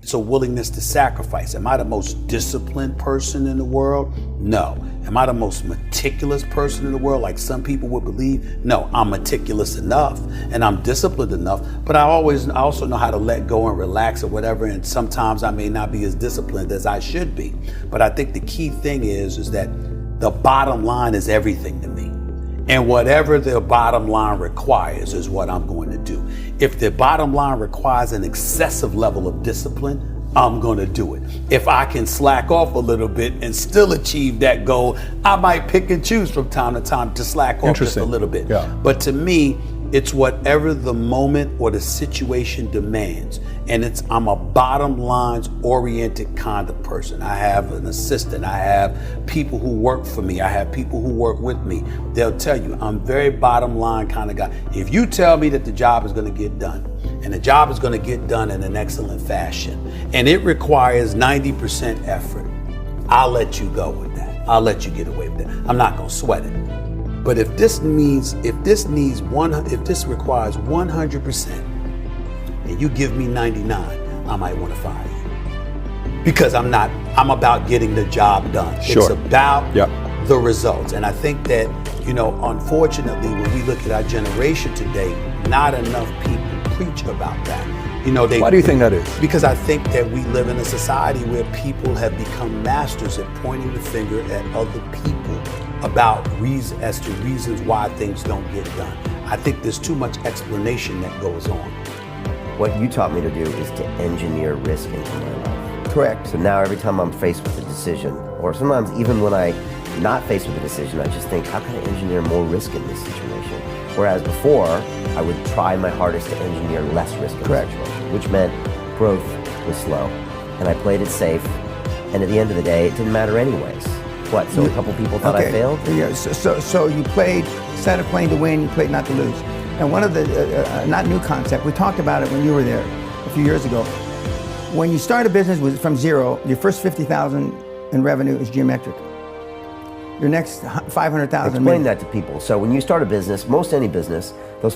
It's a willingness to sacrifice. Am I the most disciplined person in the world? No. Am I the most meticulous person in the world, like some people would believe? No, I'm meticulous enough and I'm disciplined enough, but I also know how to let go and relax or whatever, and sometimes I may not be as disciplined as I should be. But I think the key thing is that the bottom line is everything to me. And whatever the bottom line requires is what I'm going to do. If the bottom line requires an excessive level of discipline, I'm going to do it. If I can slack off a little bit and still achieve that goal, I might pick and choose from time to time to slack off just a little bit. Yeah. But to me, it's whatever the moment or the situation demands. And I'm a bottom lines oriented kind of person. I have an assistant. I have people who work for me. I have people who work with me. They'll tell you I'm very bottom line kind of guy. If you tell me that the job is going to get done, and the job is going to get done in an excellent fashion, and it requires 90% effort, I'll let you go with that. I'll let you get away with that. I'm not going to sweat it. But if this requires 100%, and you give me 99, I might want to fire you. Because I'm about getting the job done. Sure. It's about the results. And I think that, unfortunately, when we look at our generation today, not enough people preach about that. Why do you think that is? Because I think that we live in a society where people have become masters at pointing the finger at other people about reasons why things don't get done. I think there's too much explanation that goes on. What you taught me to do is to engineer risk into my life. Correct. So now every time I'm faced with a decision, or sometimes even when I'm not faced with a decision, I just think, how can I engineer more risk in this situation? Whereas before, I would try my hardest to engineer less risk in the situation, which meant growth was slow, and I played it safe, and at the end of the day, it didn't matter anyways. What, so a couple people thought I failed? Yeah, so you played, instead of playing to win, you played not to lose. And one of the, not new concept, we talked about it when you were there a few years ago. When you start a business from zero, your first 50,000 in revenue is geometric. Your next 500,000. Explain that to people. So when you start a business, any business, those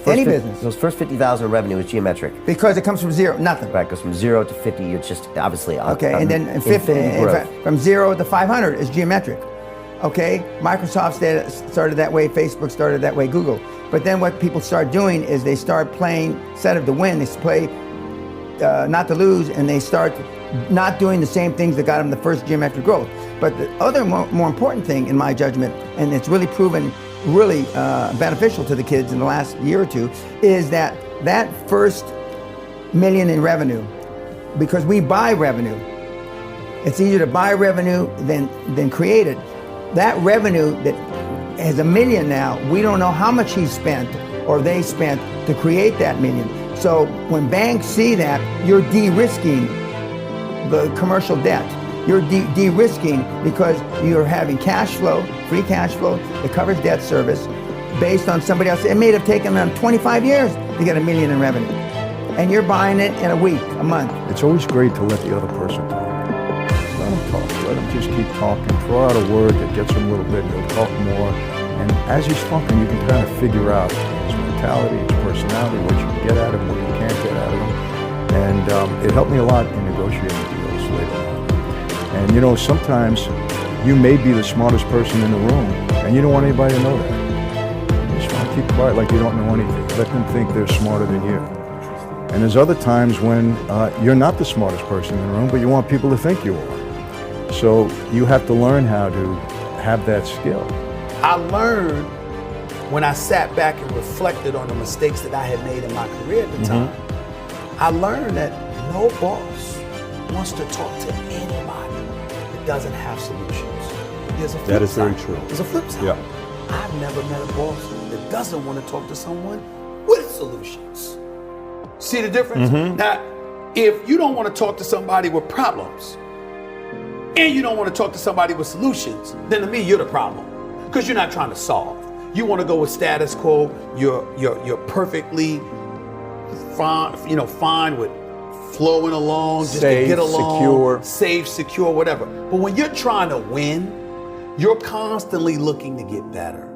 first 50,000 in revenue is geometric. Because it comes from zero, nothing. Right, because from 0 to 50, you're just obviously okay, and then 50, from 0 to 500 is geometric. Okay, Microsoft started that way, Facebook started that way, Google. But then what people start doing is they start playing, instead of to win, they play not to lose, and they start not doing the same things that got them the first geometric growth. But the other more important thing, in my judgment, and it's really proven really beneficial to the kids in the last year or two, is that first million in revenue, because we buy revenue. It's easier to buy revenue than create it. That revenue that has $1 million now, we don't know how much he spent or they spent to create that million. So when banks see that, you're de-risking the commercial debt. You're de-risking because you're having cash flow, free cash flow that covers debt service based on somebody else. It may have taken them 25 years to get $1 million in revenue. And you're buying it in a week, a month. It's always great to let the other person talk. Let them talk. Let them just keep talking. Throw out a word that gets them a little bit, and they'll talk more. And as he's talking, you can kind of figure out his mentality, his personality, what you can get out of him, what you can't get out of him. And it helped me a lot in negotiating deals later on. And sometimes you may be the smartest person in the room, and you don't want anybody to know that. You just want to keep quiet like you don't know anything. Let them think they're smarter than you. And there's other times when you're not the smartest person in the room, but you want people to think you are. So you have to learn how to have that skill. I learned when I sat back and reflected on the mistakes that I had made in my career at the time. I learned that no boss wants to talk to anybody that doesn't have solutions. There's a flip That is side. very true. There's a flip side. Yeah. I've never met a boss that doesn't want to talk to someone with solutions. See the difference? Now, if you don't want to talk to somebody with problems, and you don't want to talk to somebody with solutions, then to me, you're the problem. Because you're not trying to solve. You want to go with status quo. You're perfectly fine with flowing along, just Safe, to get along, secure. safe, secure, whatever. But when you're trying to win, you're constantly looking to get better.